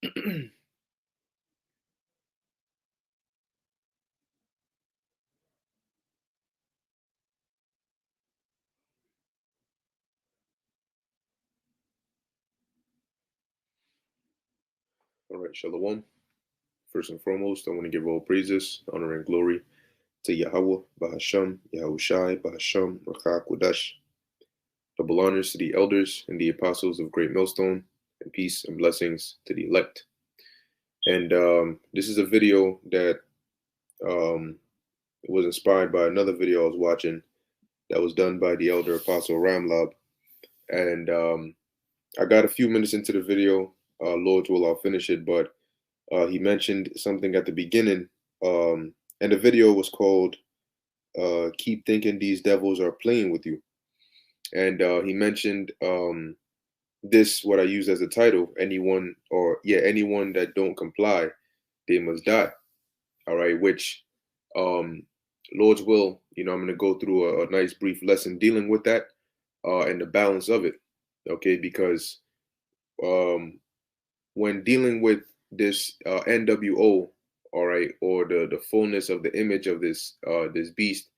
All right, Shalom. First and foremost, I want to give all praises, honor, and glory to Yahweh, Bahasham, Yahushai, Bahasham, Rakha Kodash. Double honors to the elders and the apostles of Great Millstone, and peace and blessings to the elect. And this is a video that was inspired by another video I was watching that was done by the elder apostle Ramlab. And I got a few minutes into the video. Lord's will, I'll finish it, but he mentioned something at the beginning, and the video was called "Keep Thinking These Devils Are Playing with You," and he mentioned this, what I use as a title: anyone that don't comply, they must die. All right, which Lord's will, I'm going to go through a nice brief lesson dealing with that and the balance of it. Okay, because when dealing with this NWO, all right, or the fullness of the image of this beast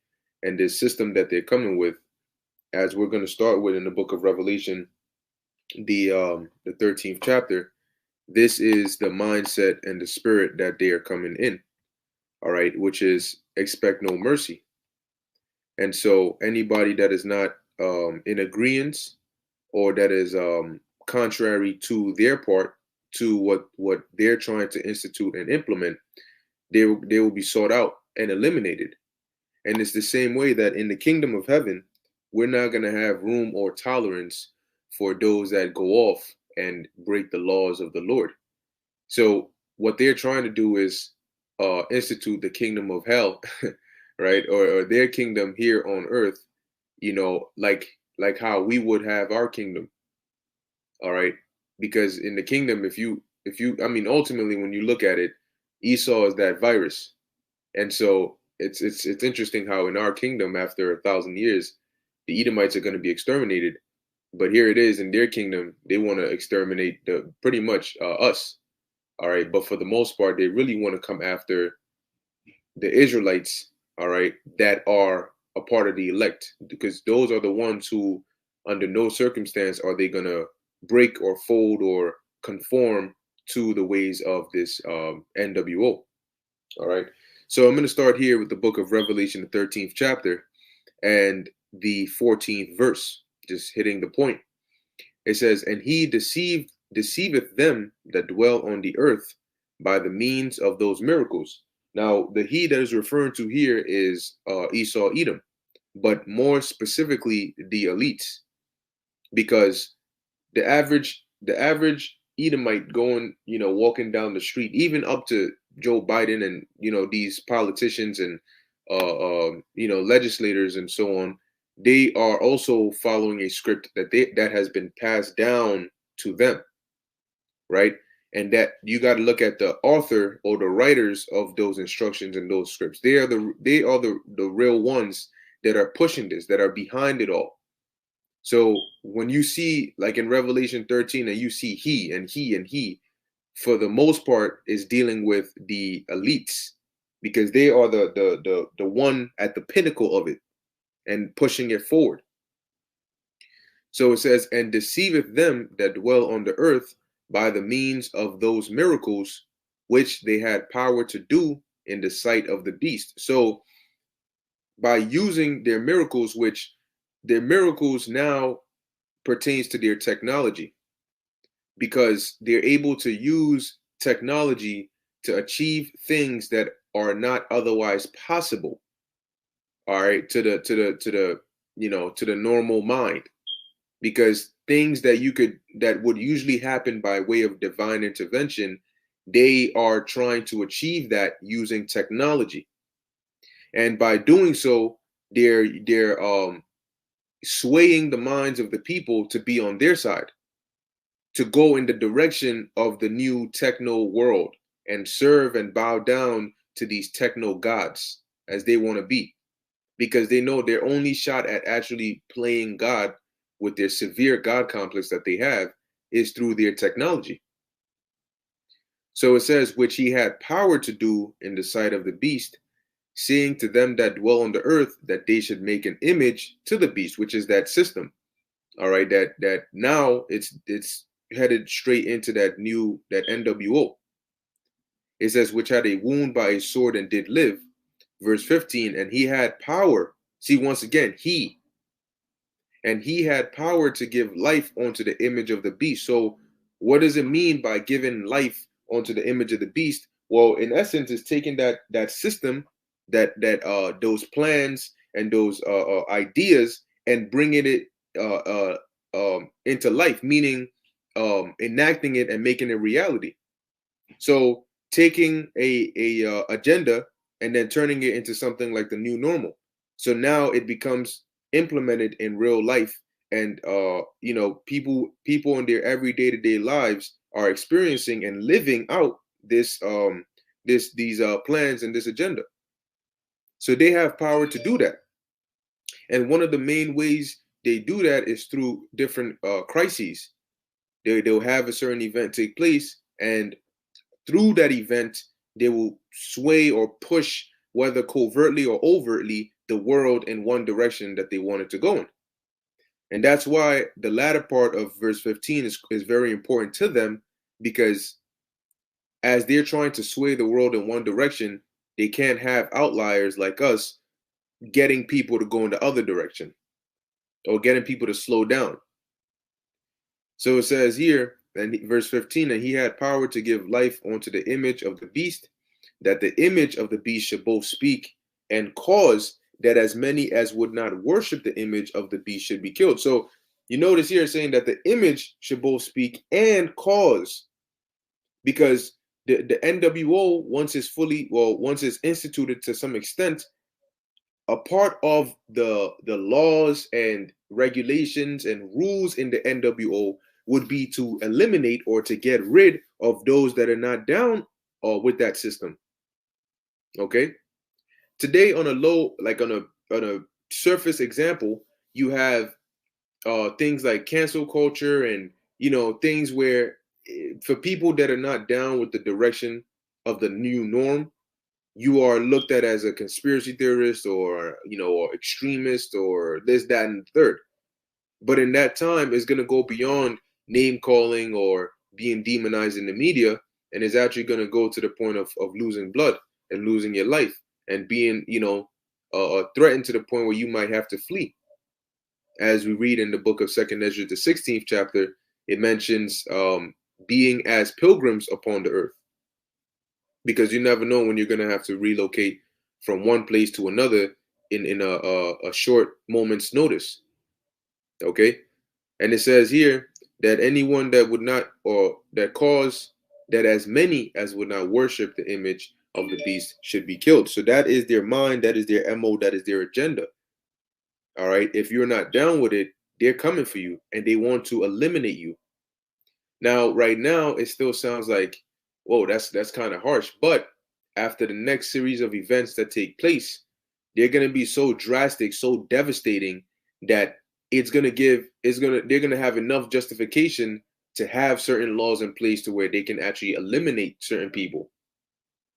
and this system that they're coming with, as we're going to start with in the book of Revelation, the 13th chapter. This is the mindset and the spirit that they are coming in, all right, which is expect no mercy. And so anybody that is not in agreement or that is contrary to their part, to what they're trying to institute and implement, they will be sought out and eliminated. And it's the same way that in the kingdom of heaven, we're not going to have room or tolerance for those that go off and break the laws of the Lord. So what they're trying to do is institute the kingdom of hell, right, or their kingdom here on earth, like how we would have our kingdom. All right, because in the kingdom, I mean, ultimately, when you look at it, Esau is that virus. And so it's interesting how in our kingdom, after 1,000 years, the Edomites are going to be exterminated, but here it is in their kingdom, they want to exterminate pretty much us. All right, but for the most part, they really want to come after the Israelites. All right, that are a part of the elect, because those are the ones who, under no circumstance, are they going to break or fold or conform to the ways of this NWO. All right. So I'm going to start here with the book of Revelation, the 13th chapter and the 14th verse, just hitting the point. It says, "And he deceiveth them that dwell on the earth by the means of those miracles." Now, the he that is referring to here is Esau, Edom, but more specifically the elites, because the average Edomite going, walking down the street, even up to Joe Biden and these politicians and legislators and so on, they are also following a script that has been passed down to them, right? And that you got to look at the author or the writers of those instructions and those scripts. They are the real ones that are pushing this, that are behind it all. So when you see, like in Revelation 13, and you see he and he and he, for the most part, is dealing with the elites, because they are the one at the pinnacle of it and pushing it forward. So it says, "And deceiveth them that dwell on the earth by the means of those miracles which they had power to do in the sight of the beast." So by using their miracles, which their miracles now pertains to their technology, because they're able to use technology to achieve things that are not otherwise possible, all right, to the normal mind, because things that would usually happen by way of divine intervention, they are trying to achieve that using technology. And by doing so, they're swaying the minds of the people to be on their side, to go in the direction of the new techno world and serve and bow down to these techno gods as they want to be, because they know their only shot at actually playing God with their severe God complex that they have is through their technology. So it says, which he had power to do in the sight of the beast, saying to them that dwell on the earth that they should make an image to the beast, which is that system. All right, that now it's headed straight into that NWO. It says, which had a wound by a sword and did live. Verse 15, and he had power. See, once again, he had power to give life onto the image of the beast. So what does it mean by giving life onto the image of the beast? Well, in essence, it's taking that system, that those plans and those ideas, and bringing it into life, meaning enacting it and making it reality. So taking a agenda and then turning it into something like the new normal. So now it becomes implemented in real life, and people in their everyday to day lives are experiencing and living out these plans and this agenda. So they have power to do that, and one of the main ways they do that is through different crises. They'll have a certain event take place, and through that event, they will sway or push, whether covertly or overtly, the world in one direction that they want it to go in. And that's why the latter part of verse 15 is very important to them, because as they're trying to sway the world in one direction, they can't have outliers like us getting people to go in the other direction or getting people to slow down. So it says here, and verse 15, and he had power to give life unto the image of the beast, that the image of the beast should both speak and cause that as many as would not worship the image of the beast should be killed. So you notice here saying that the image should both speak and cause, because the NWO, once it's instituted to some extent, a part of the laws and regulations and rules in the NWO would be to eliminate or to get rid of those that are not down with that system. Okay. Today, on a low, like on a surface example, you have things like cancel culture, and things where for people that are not down with the direction of the new norm, you are looked at as a conspiracy theorist, or or extremist, or this, that, and the third. But in that time, it's going to go beyond name calling or being demonized in the media, and is actually going to go to the point of losing blood and losing your life, and being threatened to the point where you might have to flee. As we read in the book of Second Ezra, the 16th chapter, it mentions being as pilgrims upon the earth, because you never know when you're going to have to relocate from one place to another in a short moment's notice. Okay. And it says here that anyone that would not, or that cause that as many as would not worship the image of the beast should be killed. So that is their mind, that is their MO, that is their agenda. All right. If you're not down with it, they're coming for you and they want to eliminate you. Now, right now, it still sounds like, whoa, that's kind of harsh. But after the next series of events that take place, they're gonna be so drastic, so devastating, that they're gonna have enough justification to have certain laws in place to where they can actually eliminate certain people.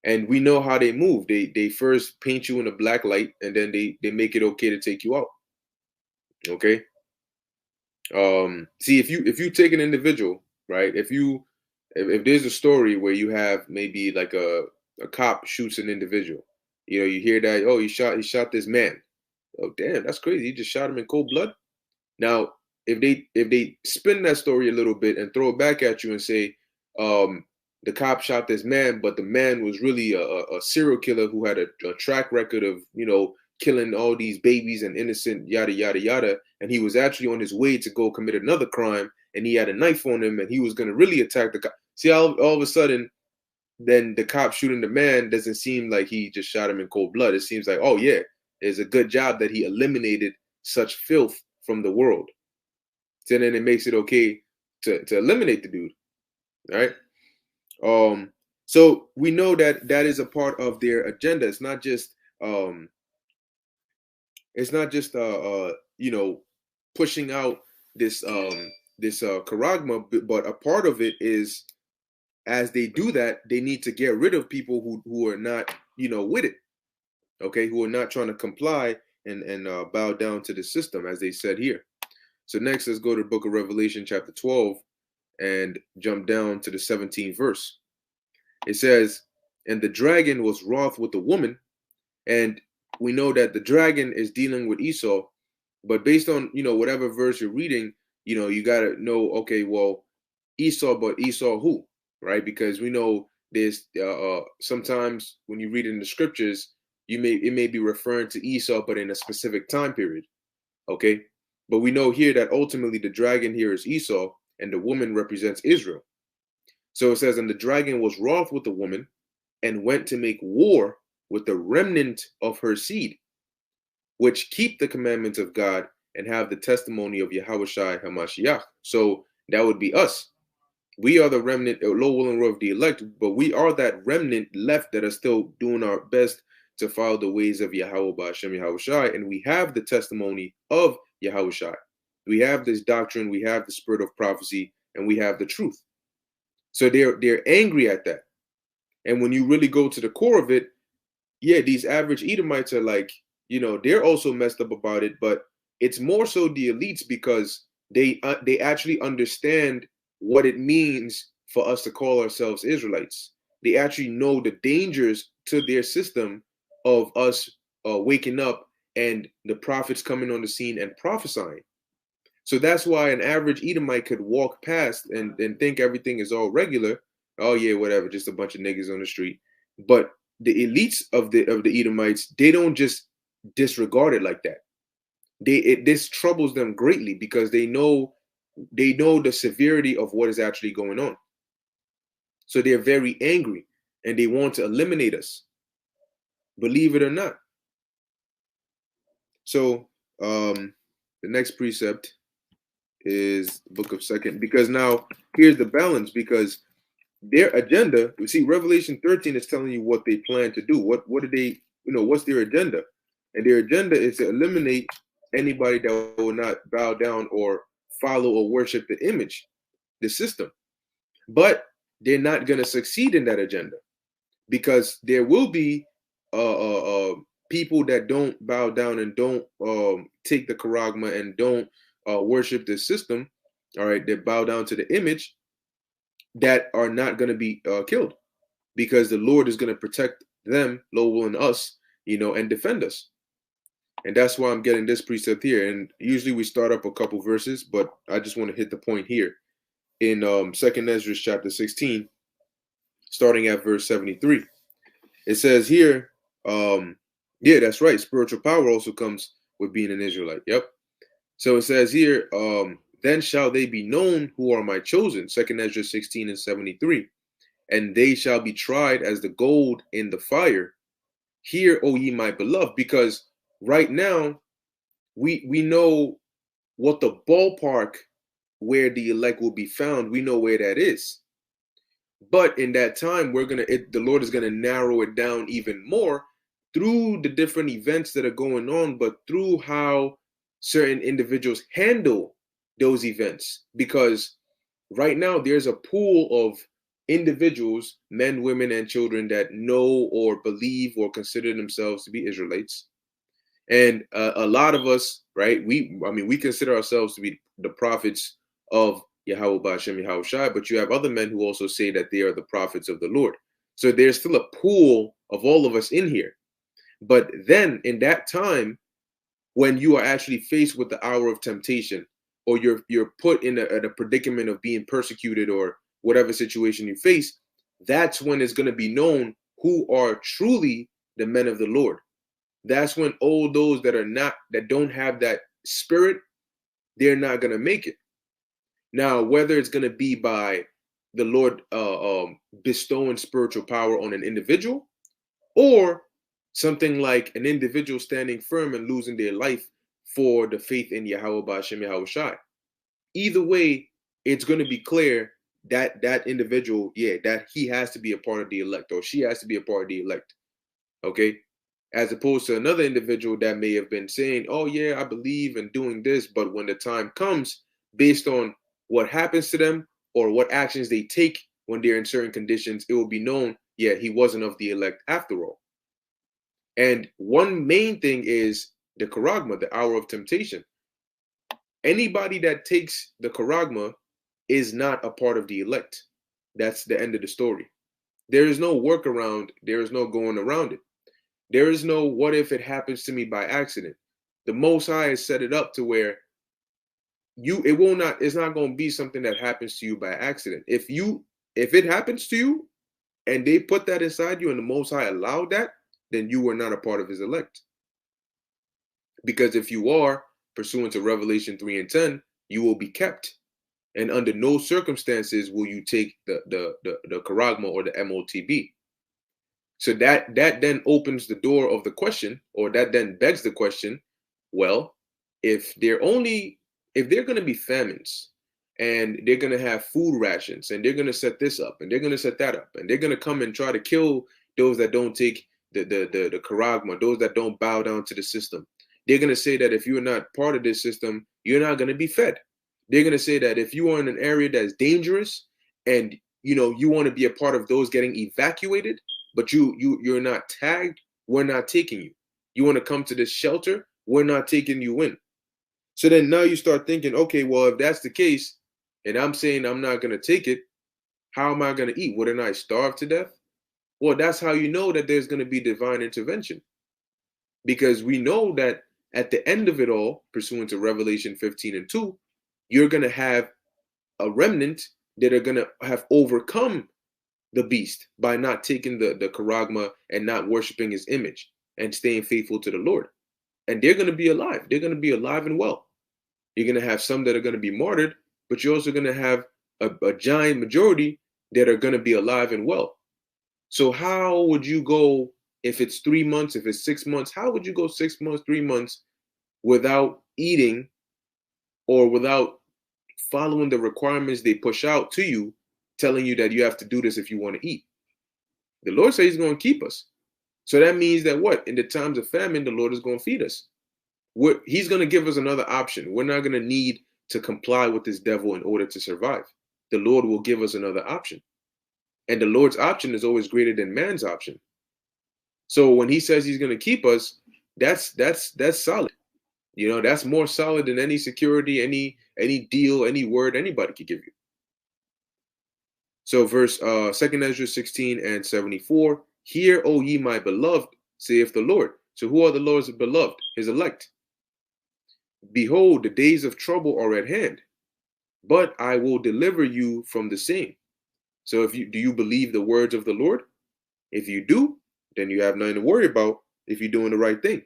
And we know how they move. They first paint you in a black light, and then they make it okay to take you out. Okay. See, if you take an individual, right? If there's a story where you have maybe like a cop shoots an individual, you hear that, oh, he shot this man. Oh, damn, that's crazy. He just shot him in cold blood. Now, if they spin that story a little bit and throw it back at you and say, um, the cop shot this man, but the man was really a serial killer who had a track record of killing all these babies and innocent, yada yada yada, and he was actually on his way to go commit another crime, and he had a knife on him, and he was going to really attack the cop. See, all of a sudden, then the cop shooting the man doesn't seem like he just shot him in cold blood. It seems like, oh yeah, it's a good job that he eliminated such filth from the world. So then it makes it okay to eliminate the dude, right? So we know that that is a part of their agenda. Um, it's not just pushing out this charagma, but a part of it is as they do that, they need to get rid of people who are not, with it. Okay, who are not trying to comply and bow down to the system, as they said here. So next, let's go to the book of Revelation, chapter 12, and jump down to the 17th verse. It says, "And the dragon was wroth with the woman," and we know that the dragon is dealing with Esau, but based on whatever verse you're reading, you gotta know, okay, well, Esau, but Esau who, right? Because we know there's sometimes when you read in the scriptures, it may be referring to Esau, but in a specific time period. Okay, but we know here that ultimately the dragon here is Esau, and the woman represents Israel. So it says, "And the dragon was wroth with the woman, and went to make war with the remnant of her seed, which keep the commandments of God and have the testimony of Yahushua Hamashiach." So that would be us. We are the remnant, low will and row of the elect, but we are that remnant left that are still doing our best to follow the ways of Yahweh Ba'ashem Yahushua, and we have the testimony of Yahushua. We have this doctrine, we have the spirit of prophecy, and we have the truth. So they're angry at that. And when you really go to the core of it, yeah, these average Edomites are like, they're also messed up about it, but it's more so the elites because they actually understand what it means for us to call ourselves Israelites. They actually know the dangers to their system of us waking up and the prophets coming on the scene and prophesying. So that's why an average Edomite could walk past and think everything is all regular. Oh yeah, whatever, just a bunch of niggas on the street. But the elites of the Edomites, they don't just disregard it like that. This troubles them greatly because they know the severity of what is actually going on. So they're very angry and they want to eliminate us, believe it or not. So the next precept is the book of Second, because now here's the balance, because their agenda, you see, Revelation 13 is telling you what they plan to do. What do they, what's their agenda? And their agenda is to eliminate anybody that will not bow down or follow or worship the image, the system. But they're not going to succeed in that agenda because there will be people that don't bow down and don't take the charagma and don't worship the system, all right, that bow down to the image, that are not going to be killed because the Lord is going to protect them, Lowell and us, and defend us. And that's why I'm getting this precept here. And usually we start up a couple verses, but I just want to hit the point here in 2nd Ezra chapter 16, starting at verse 73. It says here, yeah, that's right. Spiritual power also comes with being an Israelite. Yep. So it says here, then shall they be known who are my chosen. 2nd Ezra 16 and 73. And they shall be tried as the gold in the fire. Hear, O ye my beloved, because right now we know what the ballpark where the elect will be found. We know where that is. But in that time, the Lord is gonna narrow it down even more through the different events that are going on, but through how certain individuals handle those events. Because right now there's a pool of individuals, men, women, and children that know or believe or consider themselves to be Israelites. And a lot of us, right? We consider ourselves to be the prophets of Yahweh Ba'ashem Yahushua, but you have other men who also say that they are the prophets of the Lord. So there's still a pool of all of us in here. But then in that time, when you are actually faced with the hour of temptation, or you're put in a predicament of being persecuted or whatever situation you face, that's when it's going to be known who are truly the men of the Lord. That's when all those that don't have that spirit, they're not going to make it. Now, whether it's going to be by the Lord bestowing spiritual power on an individual, or something like an individual standing firm and losing their life for the faith in Yahweh Ba'ashem Yahushua. Either way, it's going to be clear that that individual, that he has to be a part of the elect, or she has to be a part of the elect. Okay? As opposed to another individual that may have been saying, oh yeah, I believe in doing this, but when the time comes, based on what happens to them or what actions they take when they're in certain conditions, it will be known, yeah, he wasn't of the elect after all. And one main thing is the charagma, the hour of temptation. Anybody that takes the charagma is not a part of the elect. That's the end of the story. There is no workaround. There is no going around it. There is no what if it happens to me by accident. The Most High has set it up to where it's not going to be something that happens to you by accident. If it happens to you and they put that inside you and the Most High allowed that, then you were not a part of his elect. Because if you are, pursuant to Revelation 3 and 10, you will be kept. And under no circumstances will you take the charagma or the MOTB. So that then opens the door of the question, or that then begs the question, well, if they're going to be famines and they're going to have food rations and they're going to set this up and they're going to set that up and they're going to come and try to kill those that don't take the charagma, those that don't bow down to the system. They're going to say that if you're not part of this system, you're not going to be fed. They're going to say that if you are in an area that's dangerous and you want to be a part of those getting evacuated, but you're not tagged, we're not taking you. You want to come to this shelter, we're not taking you in. So then now you start thinking, okay, well, if that's the case, and I'm saying I'm not going to take it, how am I going to eat? Wouldn't I starve to death? Well, that's how you know that there's going to be divine intervention. Because we know that at the end of it all, pursuant to Revelation 15 and 2, you're going to have a remnant that are going to have overcome the beast by not taking the charagma and not worshiping his image and staying faithful to the Lord. And they're going to be alive. They're going to be alive and well. You're going to have some that are going to be martyred, but you're also going to have a giant majority that are going to be alive and well. So how would you go if it's 3 months, if it's 6 months? How would you go 6 months, 3 months without eating or without following the requirements they push out to you, telling you that you have to do this if you want to eat? The Lord says he's going to keep us. So that means that what? In the times of famine, the Lord is going to feed us. He's going to give us another option. We're not going to need to comply with this devil in order to survive. The Lord will give us another option. And the Lord's option is always greater than man's option. So when he says he's going to keep us, that's solid. That's more solid than any security, any deal, any word anybody could give you. So verse 2 Ezra 16 and 74, hear, O ye my beloved, saith the Lord. So who are the Lord's beloved? His elect. Behold, the days of trouble are at hand, but I will deliver you from the same. So do you believe the words of the Lord? If you do, then you have nothing to worry about if you're doing the right thing.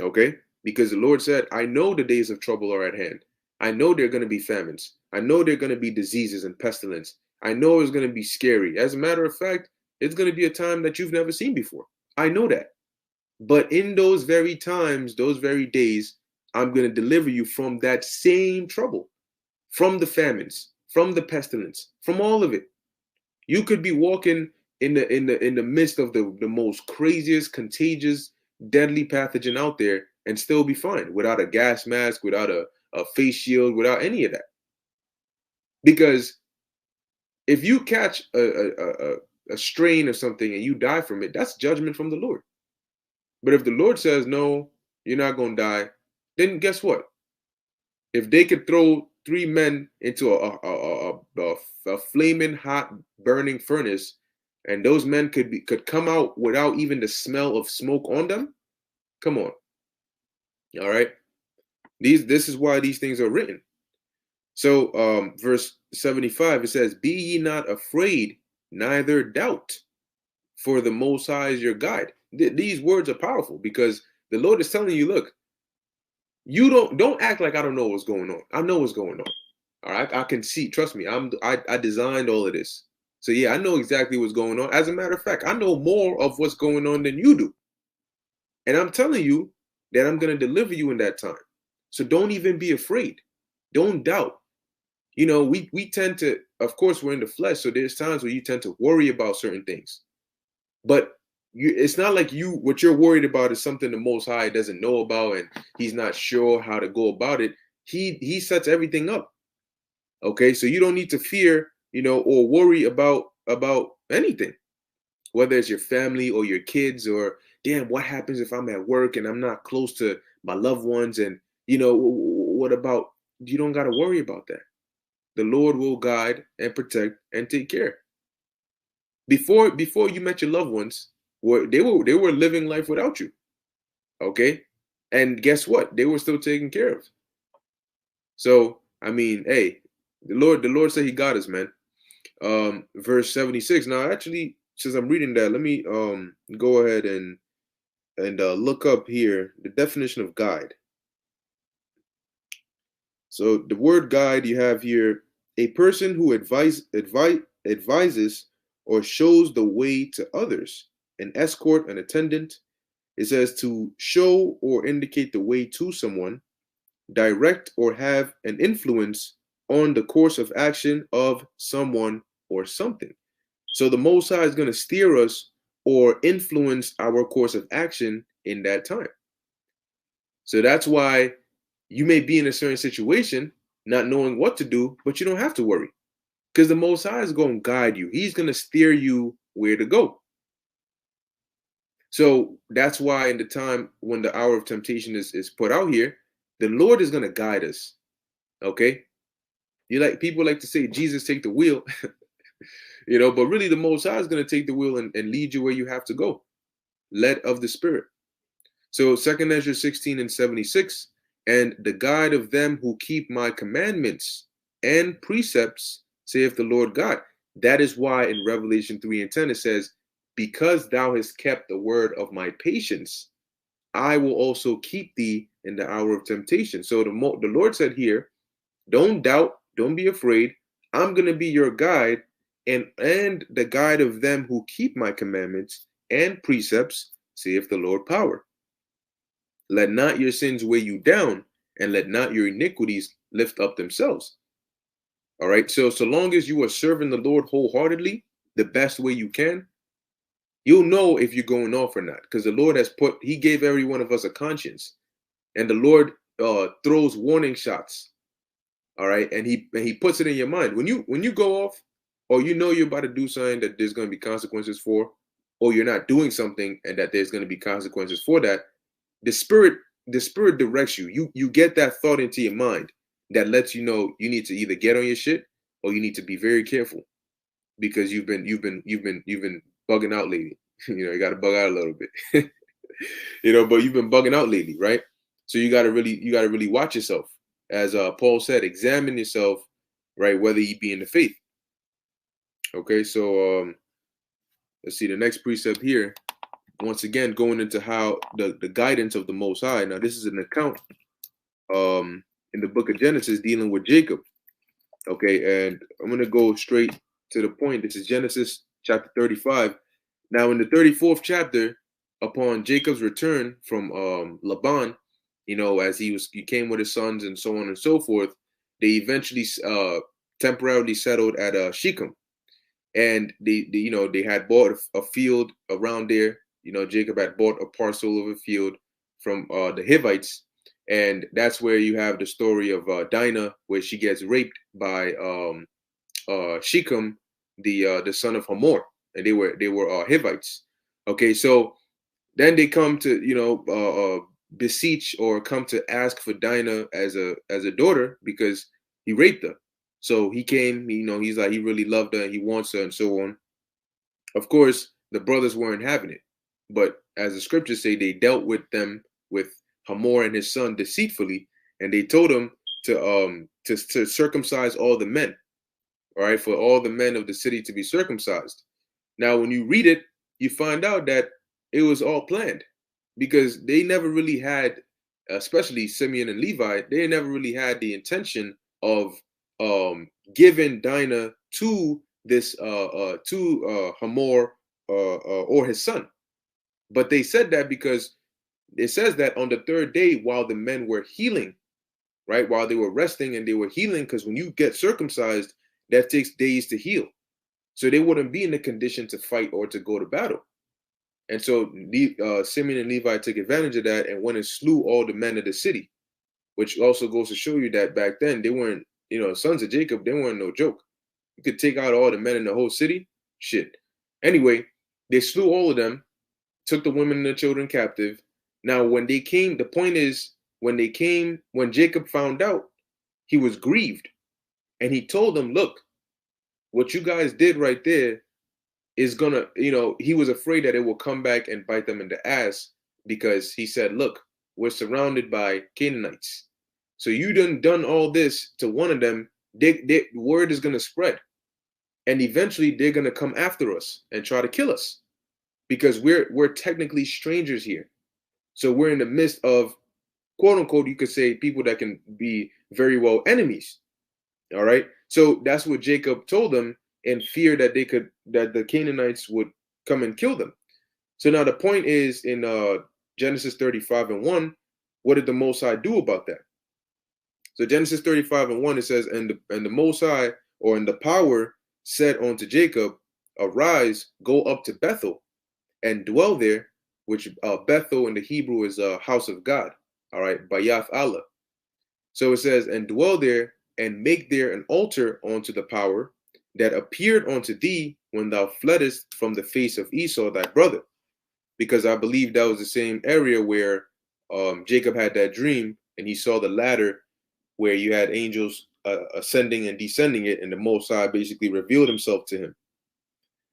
Okay? Because the Lord said, I know the days of trouble are at hand. I know there are going to be famines. I know there are going to be diseases and pestilence. I know it's going to be scary. As a matter of fact, it's going to be a time that you've never seen before. I know that. But in those very times, those very days, I'm going to deliver you from that same trouble, from the famines, from the pestilence, from all of it. You could be walking in the midst of the most craziest, contagious, deadly pathogen out there and still be fine without a gas mask, without a face shield, without any of that. Because if you catch a strain or something and you die from it, that's judgment from the Lord. But if the Lord says, no, you're not going to die, then guess what? If they could throw 3 men into a flaming hot burning furnace, and those men could come out without even the smell of smoke on them, come on. All right. This is why these things are written. So verse 75, it says, be ye not afraid, neither doubt, for the Most High is your guide. These words are powerful because the Lord is telling you, look, you don't act like I don't know what's going on. I know what's going on. All right. I can see, trust me, I designed all of this. So yeah, I know exactly what's going on. As a matter of fact, I know more of what's going on than you do. And I'm telling you that I'm going to deliver you in that time. So don't even be afraid. Don't doubt. We tend to, of course, we're in the flesh. So there's times where you tend to worry about certain things. But it's not like what you're worried about is something the Most High doesn't know about and he's not sure how to go about it. He sets everything up. Okay, so you don't need to fear or worry about anything, whether it's your family or your kids, or damn, what happens if I'm at work and I'm not close to my loved ones, and what about, you don't got to worry about that. The Lord will guide and protect and take care. Before you met your loved ones, they were living life without you. Okay? And guess what? They were still taken care of. So, I mean, hey, the Lord said he got us, man. Verse 76. Now, actually, since I'm reading that, let me go ahead and look up here the definition of guide. So the word guide you have here, a person who advises or shows the way to others, an escort, an attendant. It says to show or indicate the way to someone, direct or have an influence on the course of action of someone or something. So the Most High is going to steer us or influence our course of action in that time. So that's why you may be in a certain situation, not knowing what to do, but you don't have to worry, because the Most High is going to guide you. He's going to steer you where to go. So that's why in the time when the hour of temptation is put out here, the Lord is going to guide us. Okay? People like to say, Jesus, take the wheel, but really the Most High is going to take the wheel and lead you where you have to go, led of the Spirit. So 2 Ezra 16 and 76, and the guide of them who keep my commandments and precepts, saith the Lord God. That is why in Revelation 3 and 10 it says, because thou hast kept the word of my patience, I will also keep thee in the hour of temptation. So the Lord said here, don't doubt, don't be afraid. I'm going to be your guide and the guide of them who keep my commandments and precepts, saith the Lord power. Let not your sins weigh you down, and let not your iniquities lift up themselves. All right. So long as you are serving the Lord wholeheartedly, the best way you can, you'll know if you're going off or not. Because the Lord he gave every one of us a conscience. And the Lord throws warning shots. All right. And he puts it in your mind. When you go off, or you're about to do something that there's going to be consequences for, or you're not doing something and that there's going to be consequences for that, the spirit directs you. You get that thought into your mind that lets you know you need to either get on your shit or you need to be very careful, because you've been bugging out lately. You got to bug out a little bit. But you've been bugging out lately, right? So you got to really watch yourself. As Paul said, examine yourself, right, whether you be in the faith. Okay, so let's see the next precept here. Once again, going into how the guidance of the Most High. Now, this is an account in the book of Genesis dealing with Jacob. Okay, and I'm going to go straight to the point. This is Genesis chapter 35. Now, in the 34th chapter, upon Jacob's return from Laban, as he came with his sons and so on and so forth, they eventually temporarily settled at Shechem. And they had bought a field around there. Jacob had bought a parcel of a field from the Hivites, and that's where you have the story of Dinah, where she gets raped by Shechem, the son of Hamor, and they were Hivites. Okay, so then they come to beseech or come to ask for Dinah as a daughter because he raped her. So he came, he's like, he really loved her, he wants her, and so on. Of course, the brothers weren't having it. But as the scriptures say, they dealt with Hamor and his son deceitfully, and they told him to circumcise all the men, all right, for all the men of the city to be circumcised. Now, when you read it, you find out that it was all planned, because they never really had, especially Simeon and Levi, they never really had the intention of giving Dinah to this Hamor or his son. But they said that because it says that on the third day, while the men were healing, right, while they were resting and they were healing, because when you get circumcised, that takes days to heal. So they wouldn't be in the condition to fight or to go to battle. And so Simeon and Levi took advantage of that and went and slew all the men of the city, which also goes to show you that back then they weren't, sons of Jacob, they weren't no joke. You could take out all the men in the whole city. Shit. Anyway, they slew all of them, took the women and the children captive. Now, when they came, the point is, when Jacob found out, he was grieved. And he told them, look, what you guys did right there is gonna, he was afraid that it will come back and bite them in the ass, because he said, look, we're surrounded by Canaanites. So you done all this to one of them, word is gonna spread. And eventually they're gonna come after us and try to kill us, because we're technically strangers here. So we're in the midst of, quote unquote, you could say, people that can be very well enemies. All right. So that's what Jacob told them, in fear that the Canaanites would come and kill them. So now the point is, in Genesis 35:1, what did the Most High do about that? So Genesis 35:1, it says, and the Most High, or in the power, said unto Jacob, arise, go up to Bethel and dwell there, which Bethel in the Hebrew is a house of God. All right, Bayath Allah. So it says, and dwell there, and make there an altar unto the power that appeared unto thee when thou fleddest from the face of Esau thy brother. Because I believe that was the same area where Jacob had that dream, and he saw the ladder where you had angels ascending and descending it, and the Most High basically revealed himself to him.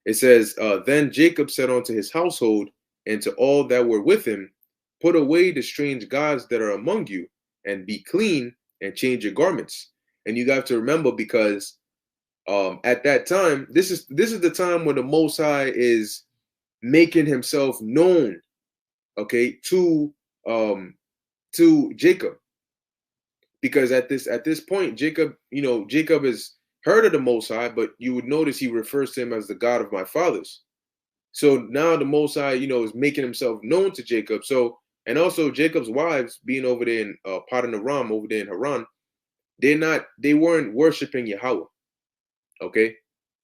It says, then Jacob said unto his household and to all that were with him, put away the strange gods that are among you, and be clean, and change your garments. And you got to remember, because at that time, this is the time when the Most High is making himself known, okay, to Jacob. Because at this point, Jacob has heard of the Most High, but you would notice he refers to him as the God of my fathers. So now the Most High, is making himself known to Jacob. So, and also Jacob's wives being over there in Padan Aram, over there in Haran, they weren't worshiping Yahweh. Okay,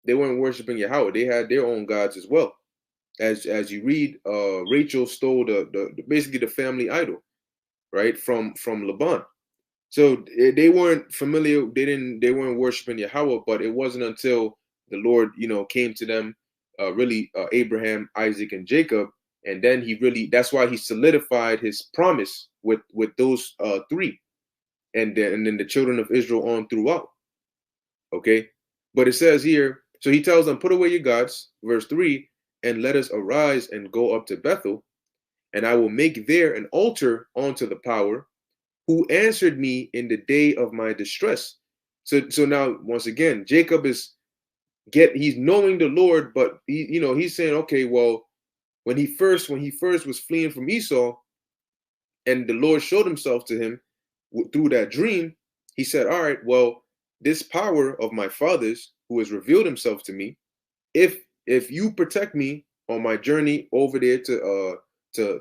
they weren't worshiping Yahweh. They had their own gods as well. As you read, Rachel stole basically the family idol, right, from Laban. So they weren't familiar. They weren't worshiping Yahweh. But it wasn't until the Lord, came to them, really Abraham, Isaac, and Jacob, and then that's why he solidified his promise with those three, and then the children of Israel on throughout. Okay, but it says here, so he tells them, put away your gods, verse 3, and let us arise and go up to Bethel, and I will make there an altar unto the power, who answered me in the day of my distress. So now, once again, Jacob he's knowing the Lord, but he's saying, okay, well, when he first was fleeing from Esau, and the Lord showed himself to him through that dream, he said, all right, well, this power of my fathers, who has revealed himself to me, if you protect me on my journey over there to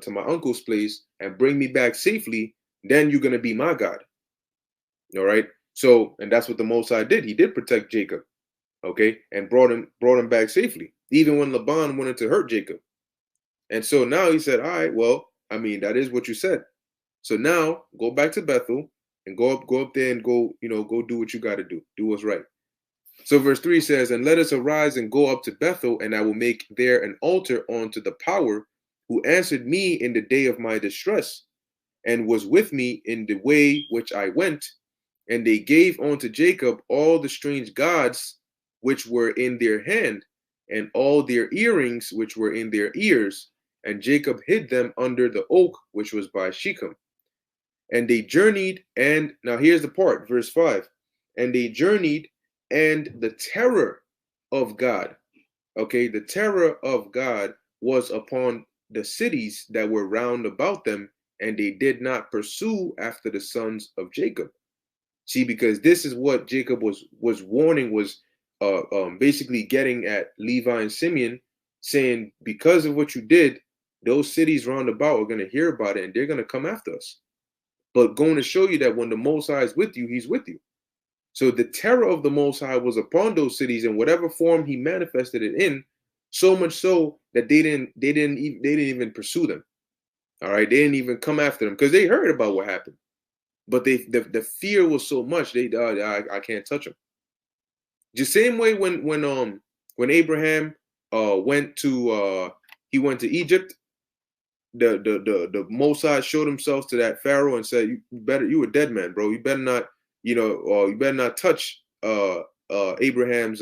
my uncle's place and bring me back safely, then you're going to be my God. All right. So, and that's what the Most High did. He did protect Jacob. Okay. And brought him back safely, even when Laban wanted to hurt Jacob. And so now he said, all right, well, I mean, that is what you said. So now go back to Bethel and go up there and go do what you got to do. Do what's right. So verse 3 says, and let us arise and go up to Bethel, and I will make there an altar unto the power, who answered me in the day of my distress, and was with me in the way which I went. And they gave unto Jacob all the strange gods which were in their hand, and all their earrings which were in their ears. And Jacob hid them under the oak which was by Shechem. And they journeyed, and now here's the part, verse 5. And they journeyed, and the terror of God, okay, the terror of God was upon the cities that were round about them, and they did not pursue after the sons of Jacob. See, because this is what Jacob was warning, was basically getting at Levi and Simeon, saying, because of what you did, those cities round about are going to hear about it, and they're going to come after us. But going to show you that when the Most High is with you, he's with you. So the terror of the Most High was upon those cities in whatever form he manifested it in, so much so that they didn't even pursue them. All right, they didn't even come after them because they heard about what happened, but the fear was so much I can't touch them. The same way when Abraham went to Egypt, the Mosai showed himself to that Pharaoh and said, you a dead man, bro. You better not, you better not touch Abraham's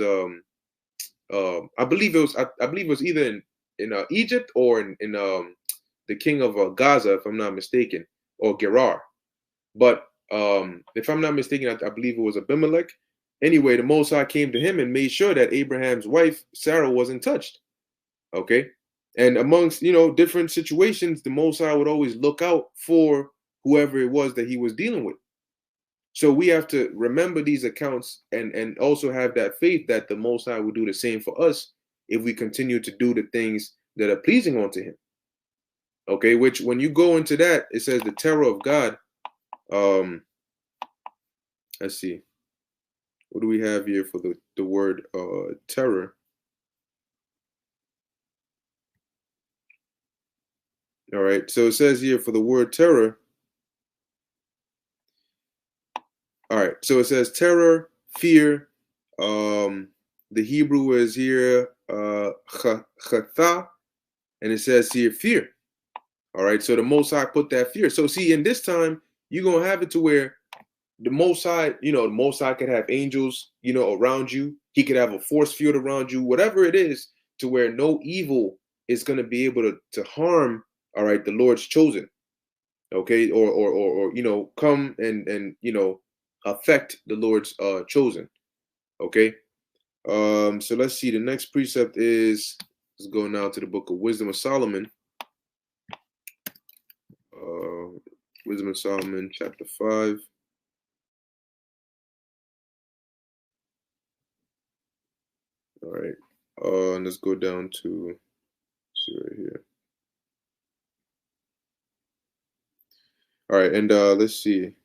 I believe it was either in Egypt or in the king of Gaza, if I'm not mistaken, or Gerar. But if I'm not mistaken, I believe it was Abimelech. Anyway, the Most High came to him and made sure that Abraham's wife Sarah wasn't touched. Okay, and amongst different situations, the Most High would always look out for whoever it was that he was dealing with. So we have to remember these accounts and also have that faith that the Most High will do the same for us if we continue to do the things that are pleasing unto him. Okay, which when you go into that, it says the terror of God. Let's see. What do we have here for the word terror? All right, so it says here for the word terror. All right, so it says terror, fear. The Hebrew is here chatha, and it says here fear. All right, so the Most High put that fear. So see, in this time, you're gonna have it to where the Most High, the Most High could have angels, around you. He could have a force field around you, whatever it is, to where no evil is gonna be able to harm. All right, the Lord's chosen. Okay, or come and affect the Lord's chosen. Okay. So let's see. The next precept is, let's go now to the book of Wisdom of Solomon. Wisdom of Solomon, chapter 5. All right. Let's go down to, see right here. All right, and let's see.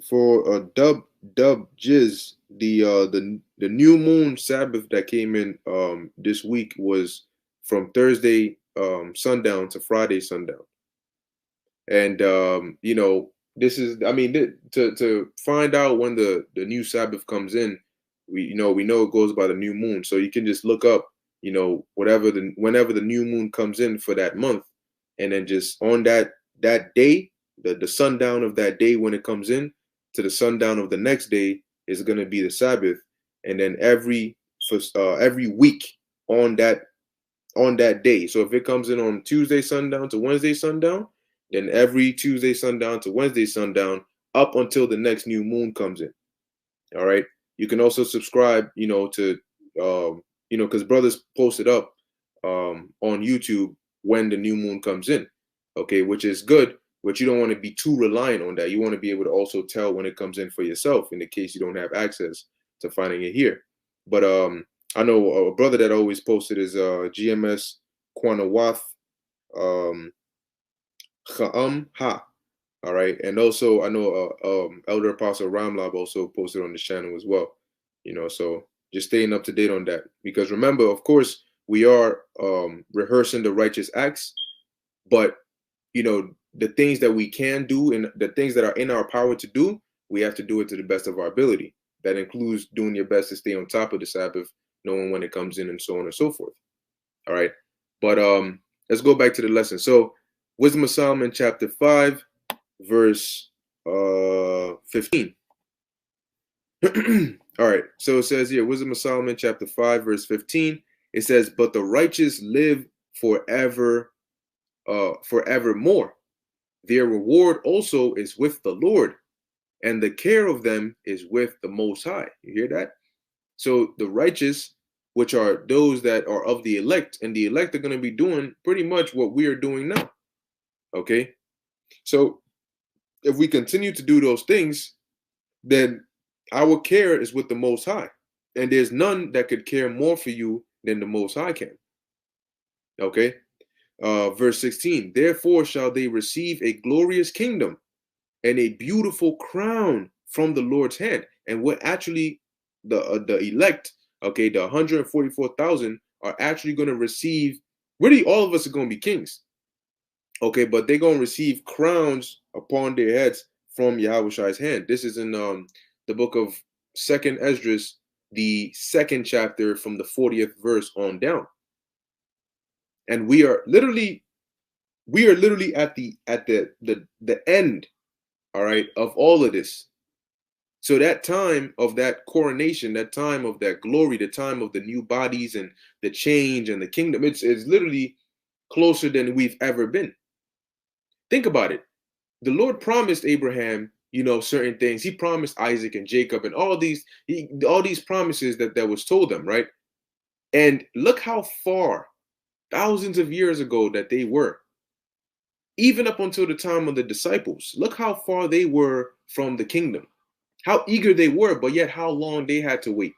For Dub Jiz, the new moon Sabbath that came in this week was from Thursday sundown to Friday sundown, and this is, I mean, to find out when the new Sabbath comes in, we know it goes by the new moon, so you can just look up whenever the new moon comes in for that month, and then just on that day, the sundown of that day when it comes in to the sundown of the next day is going to be the Sabbath, and then every week on that day. So if it comes in on Tuesday sundown to Wednesday sundown, then every Tuesday sundown to Wednesday sundown up until the next new moon comes in. All right. You can also subscribe, to because brothers post it up on YouTube when the new moon comes in. Okay, which is good, but you don't want to be too reliant on that. You want to be able to also tell when it comes in for yourself in the case you don't have access to finding it here. But I know a brother that always posted is GMS Quanawath Ha. All right, and also I know Elder Apostle Ramlab also posted on the channel as well. So just staying up to date on that, because remember, of course, we are rehearsing the righteous acts, but the things that we can do and the things that are in our power to do, we have to do it to the best of our ability. That includes doing your best to stay on top of the Sabbath, knowing when it comes in, and so on and so forth. All right, but let's go back to the lesson. So Wisdom of Solomon, chapter 5, verse 15. All right, so it says here, Wisdom of Solomon, chapter 5, verse 15. It says, but the righteous live forevermore. Their reward also is with the Lord, and the care of them is with the Most High. You hear that? So the righteous, which are those that are of the elect, and the elect are going to be doing pretty much what we are doing now. Okay? So if we continue to do those things, then our care is with the Most High. And there's none that could care more for you than the Most High can. Okay? Verse 16, therefore shall they receive a glorious kingdom and a beautiful crown from the Lord's hand. And what actually the elect, okay, the 144,000 are actually going to receive, really all of us are going to be kings. Okay, but they're going to receive crowns upon their heads from Yahweh's hand. This is in the book of Second Esdras, the second chapter, from the 40th verse on down. And we are literally at the end, all right, of all of this. So that time of that coronation, that time of that glory, the time of the new bodies and the change and the kingdom, it's literally closer than we've ever been. Think about it. The Lord promised Abraham, certain things. He promised Isaac and Jacob and all these promises that was told them, right? And look how far, thousands of years ago, that they were. Even up until the time of the disciples, look how far they were from the kingdom. How eager they were, but yet how long they had to wait.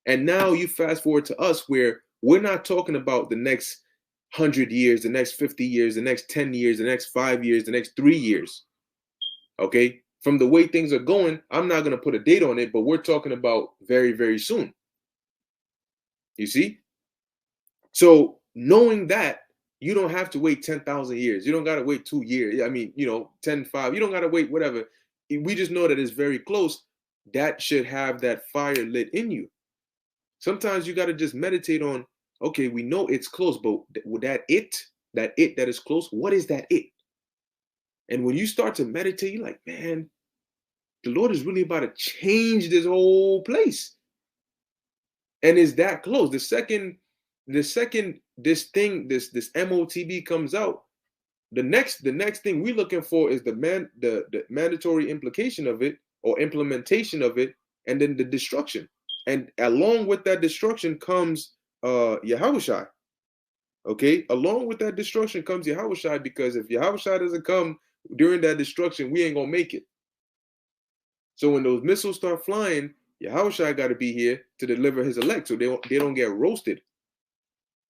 And now you fast forward to us, where we're not talking about the next 100 years, the next 50 years, the next 10 years, the next 5 years, the next 3 years. Okay? From the way things are going, I'm not going to put a date on it, but we're talking about very, very soon. You see? So knowing that, you don't have to wait 10,000 years. You don't got to wait 2 years. I mean, 10, 5. You don't got to wait whatever. We just know that it's very close. That should have that fire lit in you. Sometimes you got to just meditate on, okay, we know it's close, but that is close, what is that it? And when you start to meditate, you're like, man, the Lord is really about to change this whole place. And it's that close. The second this MOTB comes out, the next thing we're looking for is the mandatory implication of it, or implementation of it, and then the destruction. And along with that destruction comes Yahushua. Okay, along with that destruction comes Yahushua, because if Yahushua doesn't come during that destruction, we ain't gonna make it. So when those missiles start flying, Yahushua got to be here to deliver his elect, so they don't get roasted.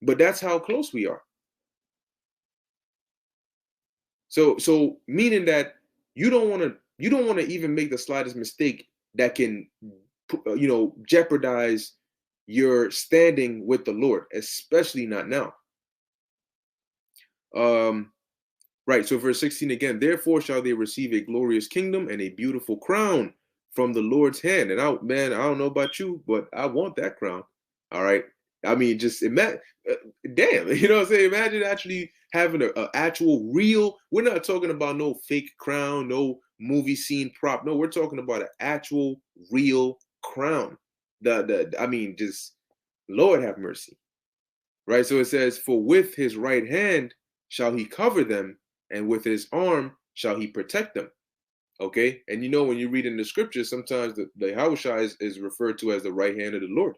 But that's how close we are. So meaning that you don't want to even make the slightest mistake that can jeopardize your standing with the Lord, especially not now. Right, so verse 16 again, therefore shall they receive a glorious kingdom and a beautiful crown from the Lord's hand. And I don't know about you, but I want that crown. All right. I mean, just imagine, damn, you know what I'm saying? Imagine actually having an actual real, we're not talking about no fake crown, no movie scene prop. No, we're talking about an actual real crown. Just Lord have mercy. Right. So it says, for with his right hand shall he cover them, and with his arm shall he protect them. Okay. And when you read in the scriptures, sometimes the Yahushua is referred to as the right hand of the Lord,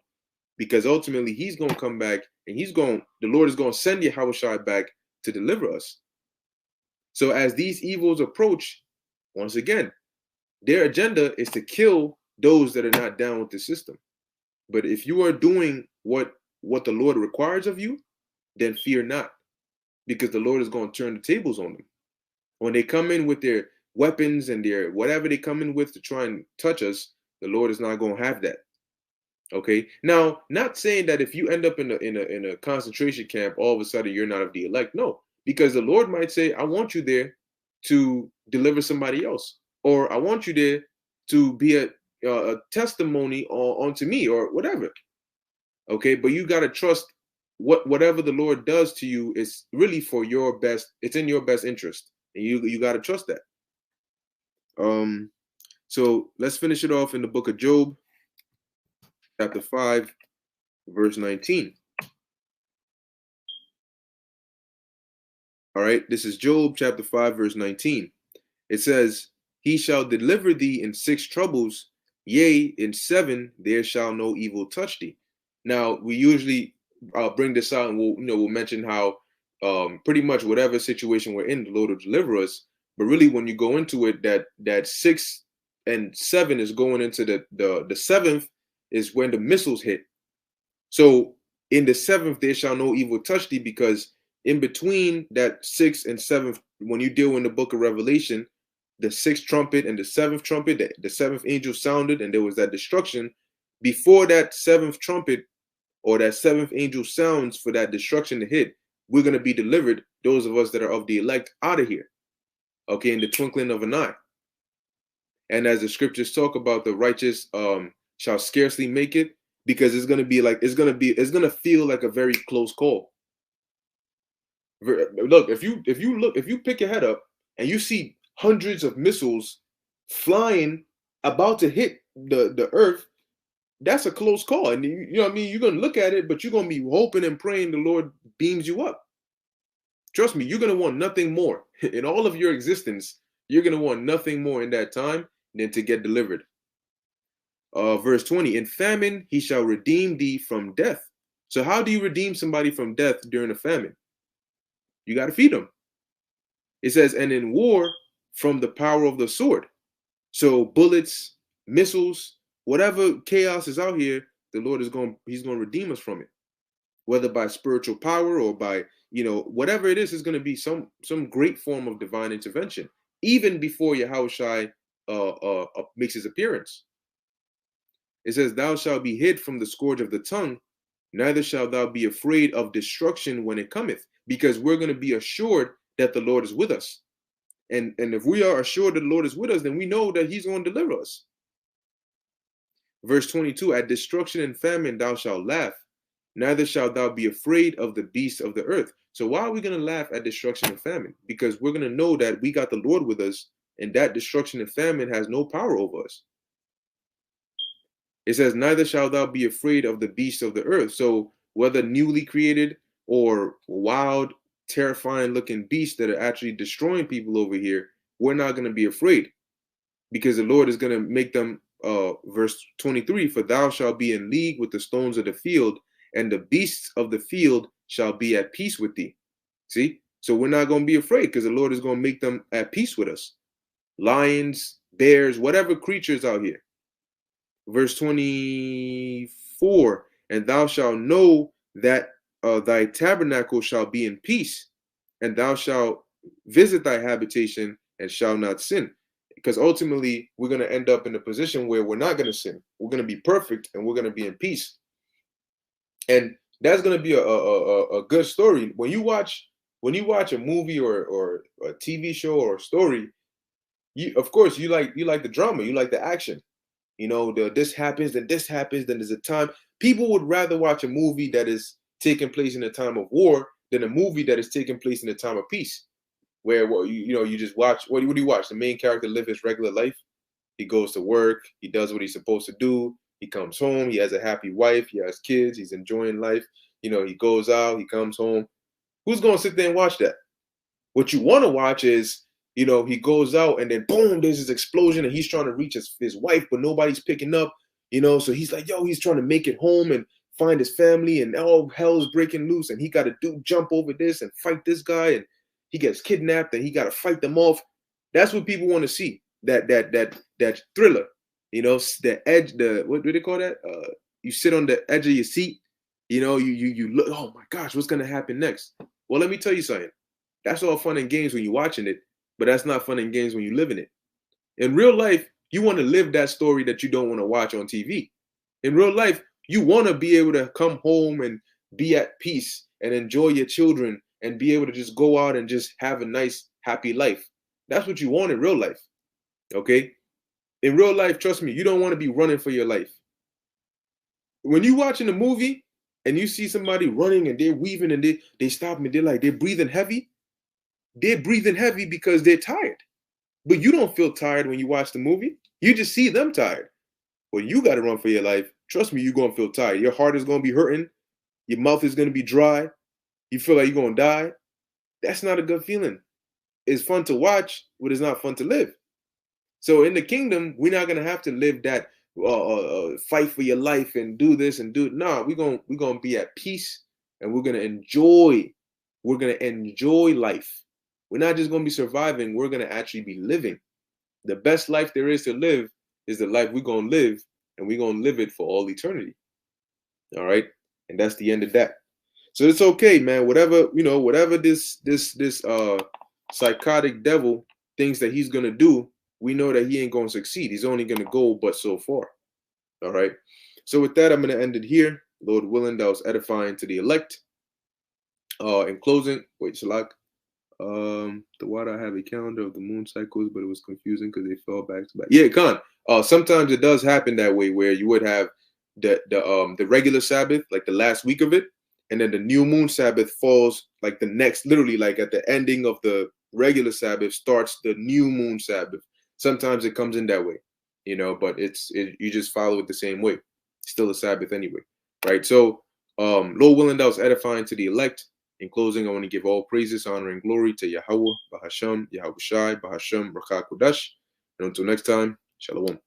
because ultimately he's going to come back, and the Lord is going to send Yahushua back to deliver us. So as these evils approach, once again, their agenda is to kill those that are not down with the system. But if you are doing what the Lord requires of you, then fear not, because the Lord is going to turn the tables on them. When they come in with their weapons and their whatever they come in with to try and touch us, the Lord is not going to have that. Okay. Now, not saying that if you end up in a concentration camp, all of a sudden you're not of the elect. No, because the Lord might say, I want you there to deliver somebody else, or I want you there to be a testimony onto me, or whatever. Okay, but you got to trust whatever the Lord does to you is really for your best. It's in your best interest, and you got to trust that. So let's finish it off in the book of Job, chapter 5, verse 19. All right, this is Job chapter 5, verse 19. It says, he shall deliver thee in 6 troubles, yea, in 7 there shall no evil touch thee. Now, we usually bring this out, and we'll mention how pretty much whatever situation we're in, the Lord will deliver us. But really, when you go into it, that 6 and 7 is going into the 7th is when the missiles hit. So in the 7th there shall no evil touch thee, because in between that 6th and 7th, when you deal in the book of Revelation, the 6th trumpet and the 7th trumpet, the 7th angel sounded, and there was that destruction. Before that 7th trumpet or that 7th angel sounds for that destruction to hit, we're going to be delivered, those of us that are of the elect, out of here. Okay, in the twinkling of an eye. And as the scriptures talk about, the righteous shall scarcely make it, because it's gonna be like it's gonna feel like a very close call. Look, if you pick your head up and you see hundreds of missiles flying about to hit the earth, that's a close call. And you know what I mean? You're gonna look at it, but you're gonna be hoping and praying the Lord beams you up. Trust me, you're gonna want nothing more in all of your existence. You're gonna want nothing more in that time than to get delivered. Verse 20: in famine he shall redeem thee from death. So how do you redeem somebody from death during a famine? You got to feed them. It says, and in war, from the power of the sword. So bullets, missiles, whatever chaos is out here, the Lord is he's going to redeem us from it. Whether by spiritual power or by, whatever it is going to be some great form of divine intervention, even before Yahushua makes his appearance. It says, thou shalt be hid from the scourge of the tongue, neither shalt thou be afraid of destruction when it cometh, because we're going to be assured that the Lord is with us. And if we are assured that the Lord is with us, then we know that he's going to deliver us. Verse 22, at destruction and famine thou shalt laugh, neither shalt thou be afraid of the beasts of the earth. So why are we going to laugh at destruction and famine? Because we're going to know that we got the Lord with us, and that destruction and famine has no power over us. It says, neither shalt thou be afraid of the beasts of the earth. So whether newly created or wild, terrifying looking beasts that are actually destroying people over here, we're not going to be afraid, because the Lord is going to make them, verse 23, for thou shalt be in league with the stones of the field, and the beasts of the field shall be at peace with thee. See? So we're not going to be afraid, because the Lord is going to make them at peace with us. Lions, bears, whatever creatures out here. Verse 24, and thou shalt know that thy tabernacle shall be in peace, and thou shalt visit thy habitation and shall not sin. Because ultimately, we're going to end up in a position where we're not going to sin. We're going to be perfect, and we're going to be in peace. And that's going to be a good story. When you watch a movie or a TV show or a story, of course you like the drama, you like the action. This happens, then this happens, then there's a time. People would rather watch a movie that is taking place in a time of war than a movie that is taking place in a time of peace, where you just watch. What do you watch? The main character live his regular life. He goes to work. He does what he's supposed to do. He comes home. He has a happy wife. He has kids. He's enjoying life. He goes out. He comes home. Who's going to sit there and watch that? What you want to watch is, he goes out and then boom, there's this explosion and he's trying to reach his wife, but nobody's picking up, so he's like, he's trying to make it home and find his family, and all hell's breaking loose, and he got to jump over this and fight this guy, and he gets kidnapped and he got to fight them off. That's what people want to see. That thriller, the edge, what do they call that? You sit on the edge of your seat, you look, oh my gosh, what's going to happen next? Well, let me tell you something. That's all fun and games when you're watching it, but that's not fun and games when you live in it. In real life, you want to live that story that you don't want to watch on TV. In real life, you want to be able to come home and be at peace and enjoy your children and be able to just go out and just have a nice, happy life. That's what you want in real life, okay? In real life, trust me, you don't want to be running for your life. When you're watching a movie and you see somebody running and they're weaving and they stop and they're breathing heavy, they're breathing heavy because they're tired. But you don't feel tired when you watch the movie. You just see them tired. When you got to run for your life, trust me, you're going to feel tired. Your heart is going to be hurting. Your mouth is going to be dry. You feel like you're going to die. That's not a good feeling. It's fun to watch, but it's not fun to live. So in the kingdom, we're not going to have to live that fight for your life and do this and do it. No, we're going to be at peace, and we're going to enjoy. We're going to enjoy life. We're not just going to be surviving. We're going to actually be living. The best life there is to live is the life we're going to live, and we're going to live it for all eternity. All right? And that's the end of that. So it's okay, man. Whatever this psychotic devil thinks that he's going to do, we know that he ain't going to succeed. He's only going to go but so far. All right? So with that, I'm going to end it here. Lord willing, that was edifying to the elect. In closing, wait, Shalak. The water I have a calendar of the moon cycles, but it was confusing because they fell back to back. Yeah, Khan. Sometimes it does happen that way where you would have the regular Sabbath, like the last week of it, and then the new moon Sabbath falls like the next, literally like at the ending of the regular Sabbath starts the new moon Sabbath. Sometimes it comes in that way, but you just follow it the same way. It's still a Sabbath anyway, right? So, Lord willing, that was edifying to the elect. In closing, I want to give all praises, honor, and glory to Yahweh, Bahasham, Yahweh Shai, Bahasham, Rakha Kodash. And until next time, Shalom.